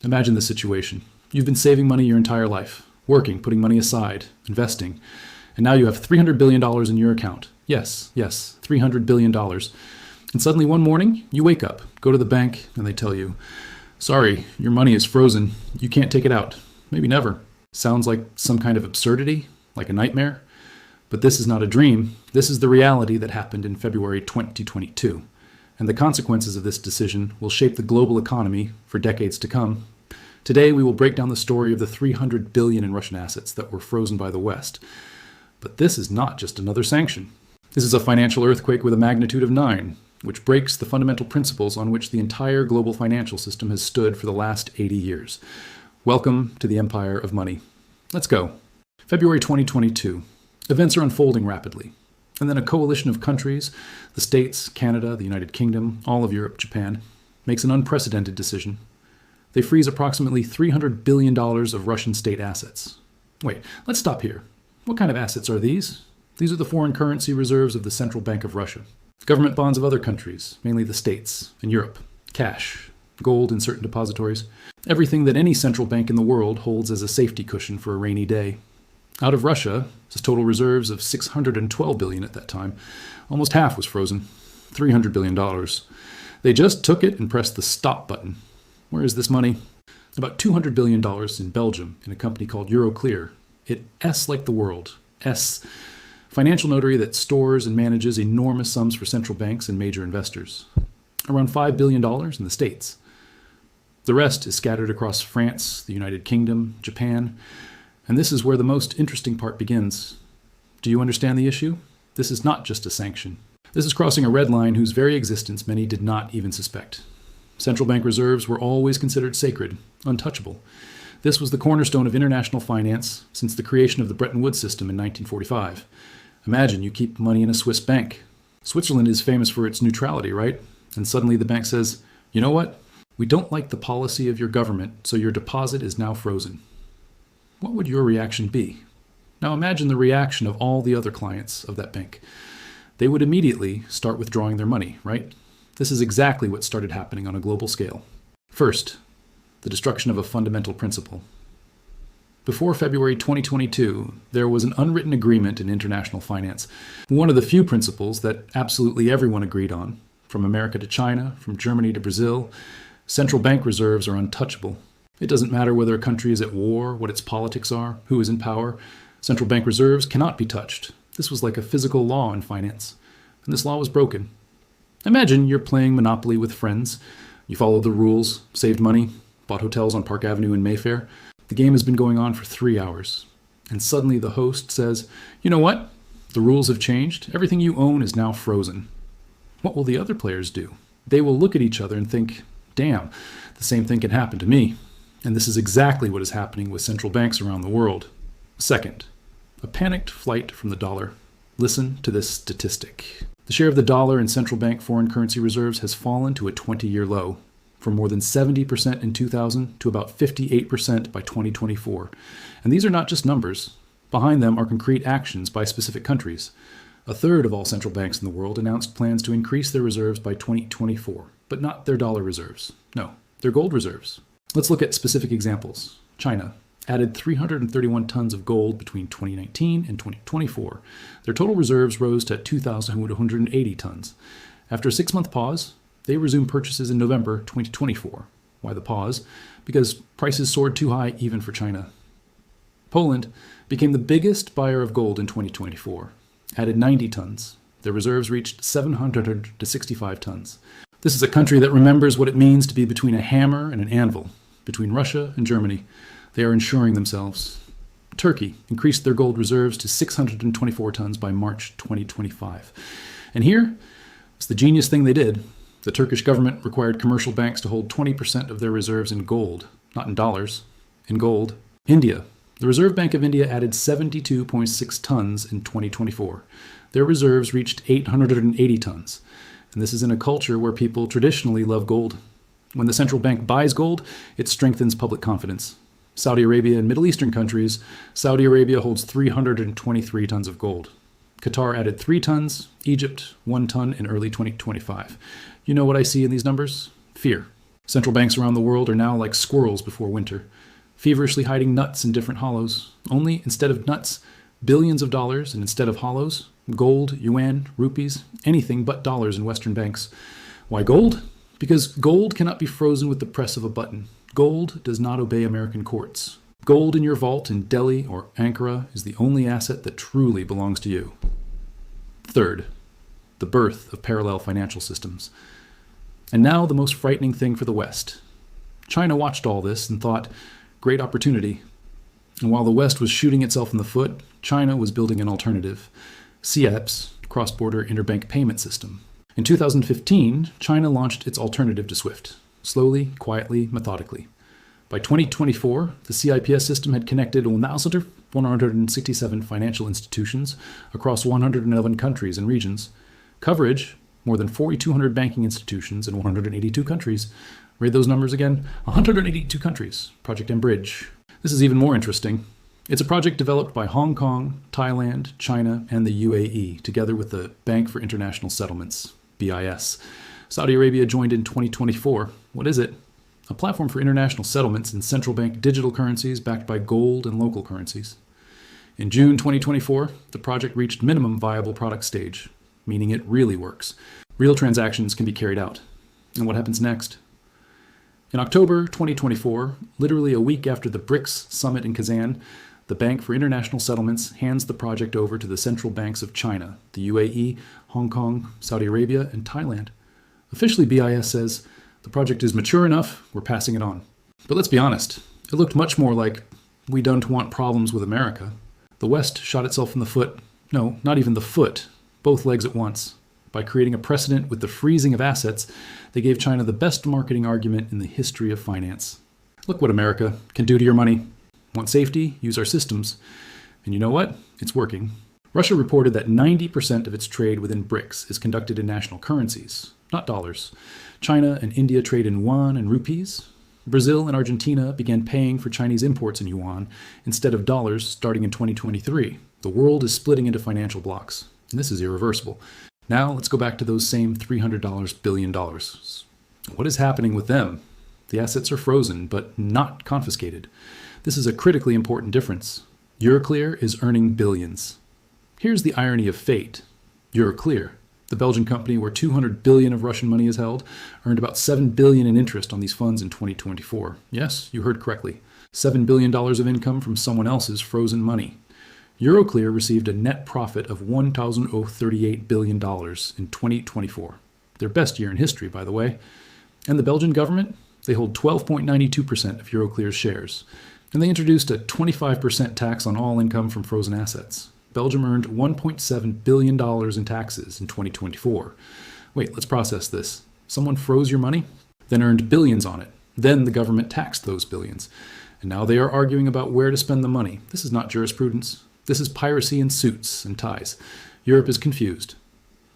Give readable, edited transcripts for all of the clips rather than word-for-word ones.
Imagine this situation. You've been saving money your entire life, working, putting money aside, investing, and now you have $300 billion in your account. Yes, $300 billion. And suddenly one morning, you wake up, go to the bank, and they tell you, sorry, your money is frozen. You can't take it out. Maybe never. Sounds like some kind of absurdity, like a nightmare. But this is not a dream. This is the reality that happened in February 2022. And the consequences of this decision will shape the global economy for decades to come. Today, we will break down the story of the $300 billion in Russian assets that were frozen by the West. But this is not just another sanction. This is a financial earthquake with a magnitude of 9, which breaks the fundamental principles on which the entire global financial system has stood for the last 80 years. Welcome to the empire of money. Let's go. February 2022. Events are unfolding rapidly. And then a coalition of countries, the States, Canada, the United Kingdom, all of Europe, Japan, makes an unprecedented decision. They freeze approximately $300 billion of Russian state assets. Wait, let's stop here. What kind of assets are these? These are the foreign currency reserves of the Central Bank of Russia. Government bonds of other countries, mainly the States and Europe. Cash, gold in certain depositories. Everything that any central bank in the world holds as a safety cushion for a rainy day. Out of Russia, there's total reserves of $612 billion at that time. Almost half was frozen. $300 billion. They just took it and pressed the stop button. Where is this money? About $200 billion in Belgium in a company called Euroclear. It S like the world. S. Financial notary that stores and manages enormous sums for central banks and major investors. Around $5 billion in the States. The rest is scattered across France, the United Kingdom, Japan, and this is where the most interesting part begins. Do you understand the issue? This is not just a sanction. This is crossing a red line whose very existence many did not even suspect. Central bank reserves were always considered sacred, untouchable. This was the cornerstone of international finance since the creation of the Bretton-Woods system in 1945. Imagine you keep money in a Swiss bank. Switzerland is famous for its neutrality, right? And suddenly the bank says, you know what? We don't like the policy of your government, so your deposit is now frozen. What would your reaction be? Now imagine the reaction of all the other clients of that bank. They would immediately start withdrawing their money, right? This is exactly what started happening on a global scale. First, the destruction of a fundamental principle. Before February 2022, there was an unwritten agreement in international finance. One of the few principles that absolutely everyone agreed on, from America to China, from Germany to Brazil, central bank reserves are untouchable. It doesn't matter whether a country is at war, what its politics are, who is in power. Central bank reserves cannot be touched. This was like a physical law in finance, and this law was broken. Imagine you're playing Monopoly with friends. You followed the rules, saved money, bought hotels on Park Avenue in Mayfair. The game has been going on for 3 hours. And suddenly the host says, you know what? The rules have changed. Everything you own is now frozen. What will the other players do? They will look at each other and think, damn, the same thing can happen to me. And this is exactly what is happening with central banks around the world. Second, a panicked flight from the dollar. Listen to this statistic. The share of the dollar in central bank foreign currency reserves has fallen to a 20-year low, from more than 70% in 2000 to about 58% by 2024. And these are not just numbers. Behind them are concrete actions by specific countries. A third of all central banks in the world announced plans to increase their reserves by 2024, but not their dollar reserves. No, their gold reserves. Let's look at specific examples. China added 331 tons of gold between 2019 and 2024. Their total reserves rose to 2,180 tons. After a 6-month pause, they resumed purchases in November 2024. Why the pause? Because prices soared too high even for China. Poland became the biggest buyer of gold in 2024, added 90 tons. Their reserves reached 765 tons. This is a country that remembers what it means to be between a hammer and an anvil, between Russia and Germany. They are insuring themselves. Turkey increased their gold reserves to 624 tons by March 2025. And here is the genius thing they did. The Turkish government required commercial banks to hold 20% of their reserves in gold, not in dollars, in gold. India. The Reserve Bank of India added 72.6 tons in 2024. Their reserves reached 880 tons. And this is in a culture where people traditionally love gold. When the central bank buys gold, it strengthens public confidence. Saudi Arabia and Middle Eastern countries, Saudi Arabia holds 323 tons of gold. Qatar added 3 tons, Egypt 1 ton in early 2025. You know what I see in these numbers? Fear. Central banks around the world are now like squirrels before winter, feverishly hiding nuts in different hollows. Only instead of nuts, billions of dollars, and instead of hollows, gold, yuan, rupees, anything but dollars in Western banks. Why gold? Because gold cannot be frozen with the press of a button. Gold does not obey American courts. Gold in your vault in Delhi or Ankara is the only asset that truly belongs to you. Third, the birth of parallel financial systems. And now the most frightening thing for the West. China watched all this and thought, great opportunity. And while the West was shooting itself in the foot, China was building an alternative. CIPS, Cross-Border Interbank Payment System. In 2015, China launched its alternative to SWIFT, slowly, quietly, methodically. By 2024, the CIPS system had connected 1,167 financial institutions across 111 countries and regions. Coverage, more than 4,200 banking institutions in 182 countries. Read those numbers again, 182 countries, Project mBridge. This is even more interesting. It's a project developed by Hong Kong, Thailand, China, and the UAE, together with the Bank for International Settlements, BIS. Saudi Arabia joined in 2024. What is it? A platform for international settlements in central bank digital currencies backed by gold and local currencies. In June 2024, the project reached minimum viable product stage, meaning it really works. Real transactions can be carried out. And what happens next? In October 2024, literally a week after the BRICS summit in Kazan, the Bank for International Settlements hands the project over to the central banks of China, the UAE, Hong Kong, Saudi Arabia, and Thailand. Officially, BIS says, the project is mature enough, we're passing it on. But let's be honest, it looked much more like we don't want problems with America. The West shot itself in the foot. No, not even the foot, both legs at once. By creating a precedent with the freezing of assets, they gave China the best marketing argument in the history of finance. Look what America can do to your money. Want safety? Use our systems. And you know what? It's working. Russia reported that 90% of its trade within BRICS is conducted in national currencies, not dollars. China and India trade in yuan and rupees. Brazil and Argentina began paying for Chinese imports in yuan instead of dollars starting in 2023. The world is splitting into financial blocks, and this is irreversible. Now let's go back to those same $300 billion. What is happening with them? The assets are frozen, but not confiscated. This is a critically important difference. Euroclear is earning billions. Here's the irony of fate. Euroclear, the Belgian company where $200 billion of Russian money is held, earned about $7 billion in interest on these funds in 2024. Yes, you heard correctly. $7 billion of income from someone else's frozen money. Euroclear received a net profit of $1,038 billion in 2024. Their best year in history, by the way. And the Belgian government? They hold 12.92% of Euroclear's shares. And they introduced a 25% tax on all income from frozen assets. Belgium earned $1.7 billion in taxes in 2024. Wait, let's process this. Someone froze your money, then earned billions on it. Then the government taxed those billions. And now they are arguing about where to spend the money. This is not jurisprudence. This is piracy in suits and ties. Europe is confused.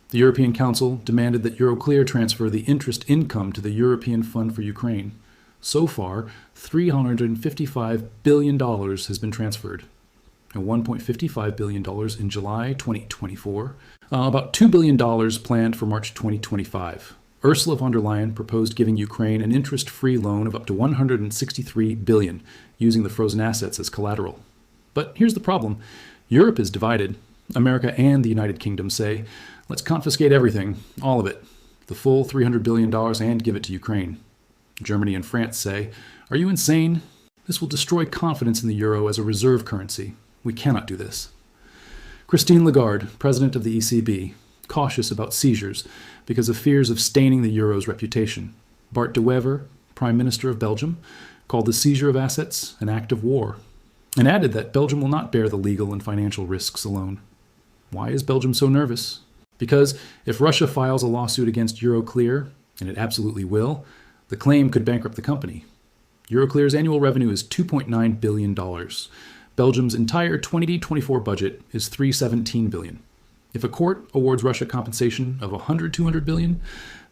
The European Council demanded that Euroclear transfer the interest income to the European Fund for Ukraine. So far, $355 billion has been transferred. And $1.55 billion in July 2024. About $2 billion planned for March 2025. Ursula von der Leyen proposed giving Ukraine an interest-free loan of up to $163 billion, using the frozen assets as collateral. But here's the problem. Europe is divided. America and the United Kingdom say, let's confiscate everything, all of it, the full $300 billion, and give it to Ukraine. Germany and France say, are you insane? This will destroy confidence in the euro as a reserve currency. We cannot do this. Christine Lagarde, president of the ECB, cautious about seizures because of fears of staining the euro's reputation. Bart de Wever, prime minister of Belgium, called the seizure of assets an act of war, and added that Belgium will not bear the legal and financial risks alone. Why is Belgium so nervous? Because if Russia files a lawsuit against Euroclear, and it absolutely will, the claim could bankrupt the company. Euroclear's annual revenue is $2.9 billion. Belgium's entire 2024 budget is $317 billion. If a court awards Russia compensation of $200 billion,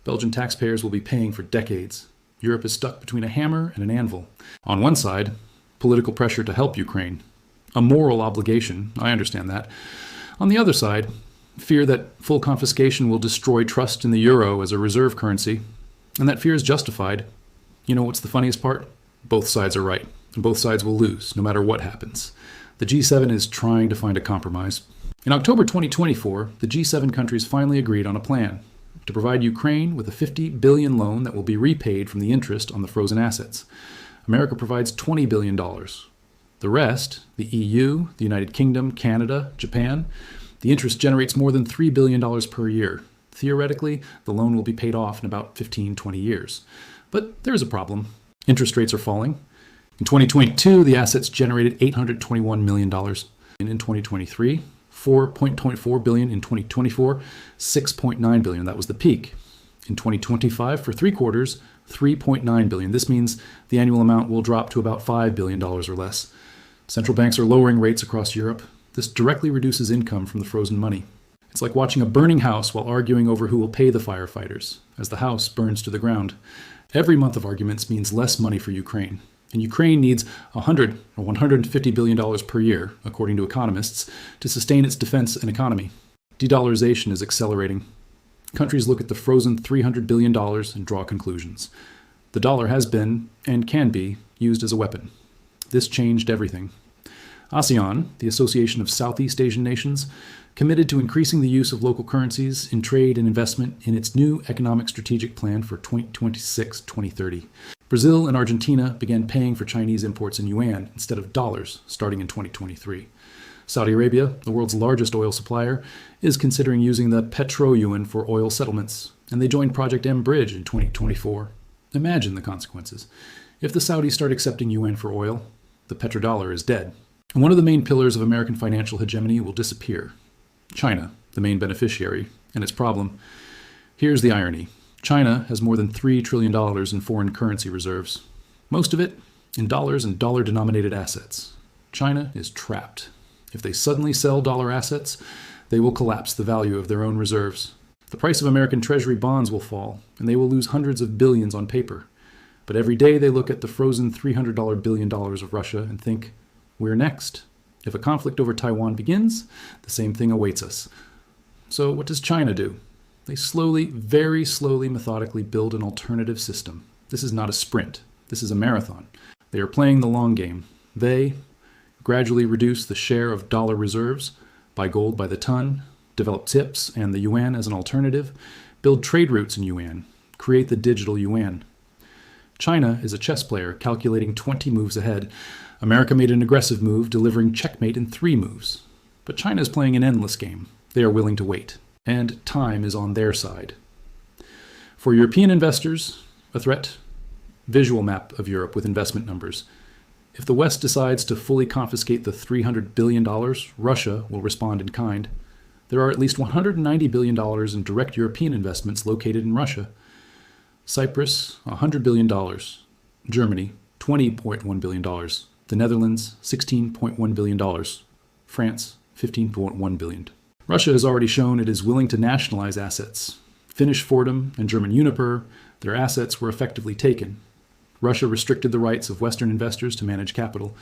Belgian taxpayers will be paying for decades. Europe is stuck between a hammer and an anvil. On one side, political pressure to help Ukraine. A moral obligation, I understand that. On the other side, fear that full confiscation will destroy trust in the euro as a reserve currency. And that fear is justified. You know what's the funniest part? Both sides are right, and both sides will lose, no matter what happens. The G7 is trying to find a compromise. In October 2024, the G7 countries finally agreed on a plan to provide Ukraine with a $50 billion loan that will be repaid from the interest on the frozen assets. America provides $20 billion. The rest, the EU, the United Kingdom, Canada, Japan, the interest generates more than $3 billion per year. Theoretically, the loan will be paid off in about 15-20 years. But there's a problem. Interest rates are falling. In 2022, the assets generated $821 million. And in 2023, $4.24 billion. In 2024, $6.9 billion. That was the peak. In 2025, for 3 quarters, $3.9 billion. This means the annual amount will drop to about $5 billion or less. Central banks are lowering rates across Europe. This directly reduces income from the frozen money. It's like watching a burning house while arguing over who will pay the firefighters, as the house burns to the ground. Every month of arguments means less money for Ukraine. And Ukraine needs $100 or $150 billion per year, according to economists, to sustain its defense and economy. De-dollarization is accelerating. Countries look at the frozen $300 billion and draw conclusions. The dollar has been, and can be, used as a weapon. This changed everything. ASEAN, the Association of Southeast Asian Nations, committed to increasing the use of local currencies in trade and investment in its new economic strategic plan for 2026-2030. Brazil and Argentina began paying for Chinese imports in yuan instead of dollars starting in 2023. Saudi Arabia, the world's largest oil supplier, is considering using the petro-yuan for oil settlements, and they joined Project mBridge in 2024. Imagine the consequences. If the Saudis start accepting yuan for oil, the petrodollar is dead. And one of the main pillars of American financial hegemony will disappear. China, the main beneficiary, and its problem. Here's the irony. China has more than $3 trillion in foreign currency reserves, most of it in dollars and dollar-denominated assets. China is trapped. If they suddenly sell dollar assets, they will collapse the value of their own reserves. The price of American Treasury bonds will fall, and they will lose hundreds of billions on paper. But every day they look at the frozen $300 billion of Russia and think, we're next. If a conflict over Taiwan begins, the same thing awaits us. So what does China do? They slowly, very slowly, methodically build an alternative system. This is not a sprint. This is a marathon. They are playing the long game. They gradually reduce the share of dollar reserves, buy gold by the ton, develop CIPS and the yuan as an alternative, build trade routes in yuan, create the digital yuan. China is a chess player calculating 20 moves ahead. America made an aggressive move, delivering checkmate in 3 moves. But China is playing an endless game. They are willing to wait. And time is on their side. For European investors, a threat: visual map of Europe with investment numbers. If the West decides to fully confiscate the $300 billion, Russia will respond in kind. There are at least $190 billion in direct European investments located in Russia. Cyprus, $100 billion. Germany, $20.1 billion. The Netherlands, $16.1 billion. France, $15.1 billion. Russia has already shown it is willing to nationalize assets. Finnish Fortum and German Uniper, their assets were effectively taken. Russia restricted the rights of Western investors to manage capital.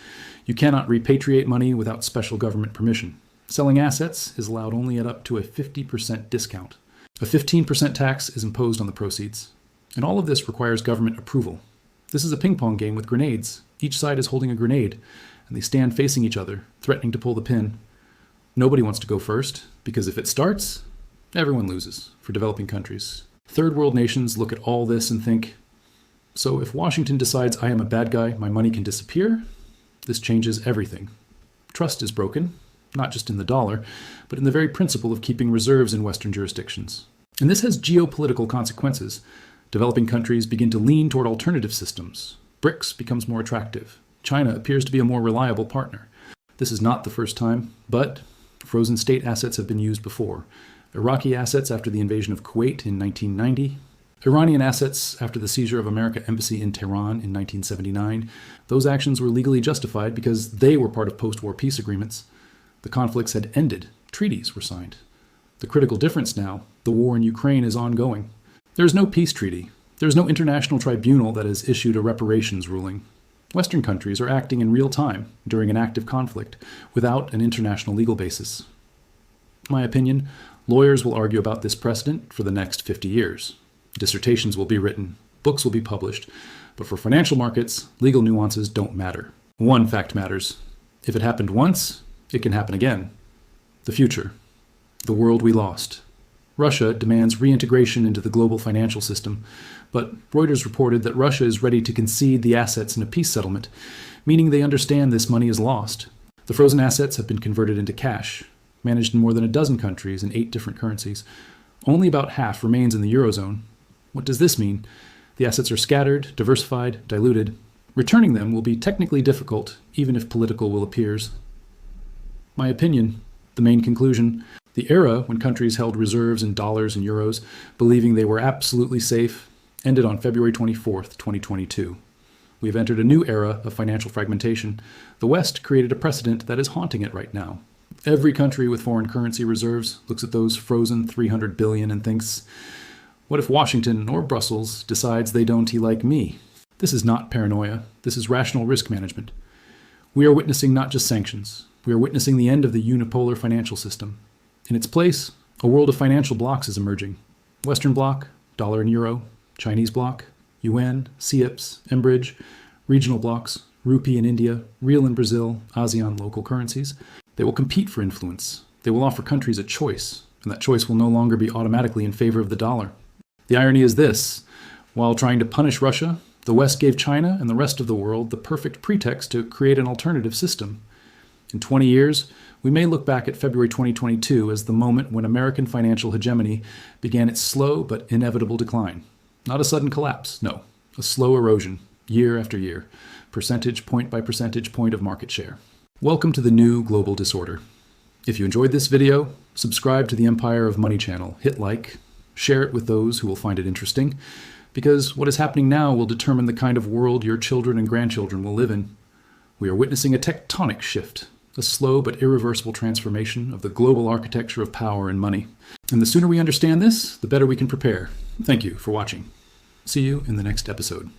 You cannot repatriate money without special government permission. Selling assets is allowed only at up to a 50% discount. A 15% tax is imposed on the proceeds. And all of this requires government approval. This is a ping-pong game with grenades. Each side is holding a grenade, and they stand facing each other, threatening to pull the pin. Nobody wants to go first, because if it starts, everyone loses for developing countries. Third world nations look at all this and think, so if Washington decides I am a bad guy, my money can disappear, this changes everything. Trust is broken, not just in the dollar, but in the very principle of keeping reserves in Western jurisdictions. And this has geopolitical consequences. Developing countries begin to lean toward alternative systems. BRICS becomes more attractive. China appears to be a more reliable partner. This is not the first time, but frozen state assets have been used before. Iraqi assets after the invasion of Kuwait in 1990. Iranian assets after the seizure of American embassy in Tehran in 1979. Those actions were legally justified because they were part of post-war peace agreements. The conflicts had ended. Treaties were signed. The critical difference now, the war in Ukraine is ongoing. There is no peace treaty. There is no international tribunal that has issued a reparations ruling. Western countries are acting in real time during an active conflict without an international legal basis. In my opinion, lawyers will argue about this precedent for the next 50 years. Dissertations will be written, books will be published, But for financial markets, legal nuances don't matter. One fact matters. If it happened once, it can happen again. The future. The world we lost. Russia demands reintegration into the global financial system, but Reuters reported that Russia is ready to concede the assets in a peace settlement, meaning they understand this money is lost. The frozen assets have been converted into cash, managed in more than a dozen countries in 8 different currencies. Only about half remains in the Eurozone. What does this mean? The assets are scattered, diversified, diluted. Returning them will be technically difficult, even if political will appears. My opinion, the main conclusion, the era when countries held reserves in dollars and euros, believing they were absolutely safe, ended on February 24th, 2022. We have entered a new era of financial fragmentation. The West created a precedent that is haunting it right now. Every country with foreign currency reserves looks at those frozen $300 billion and thinks, what if Washington or Brussels decides they don't like me? This is not paranoia. This is rational risk management. We are witnessing not just sanctions. We are witnessing the end of the unipolar financial system. In its place, a world of financial blocks is emerging. Western bloc, dollar and euro. Chinese bloc, yuan, CIPS, mBridge. Regional blocks, rupee in India, real in Brazil, ASEAN local currencies. They will compete for influence. They will offer countries a choice, and that choice will no longer be automatically in favor of the dollar. The irony is this: while trying to punish Russia, the West gave China and the rest of the world the perfect pretext to create an alternative system. In 20 years, we may look back at February 2022 as the moment when American financial hegemony began its slow but inevitable decline. Not a sudden collapse, no. A slow erosion, year after year, percentage point by percentage point of market share. Welcome to the new global disorder. If you enjoyed this video, subscribe to the Empire of Money channel, hit like, share it with those who will find it interesting, because what is happening now will determine the kind of world your children and grandchildren will live in. We are witnessing a tectonic shift, a slow but irreversible transformation of the global architecture of power and money. And the sooner we understand this, the better we can prepare. Thank you for watching. See you in the next episode.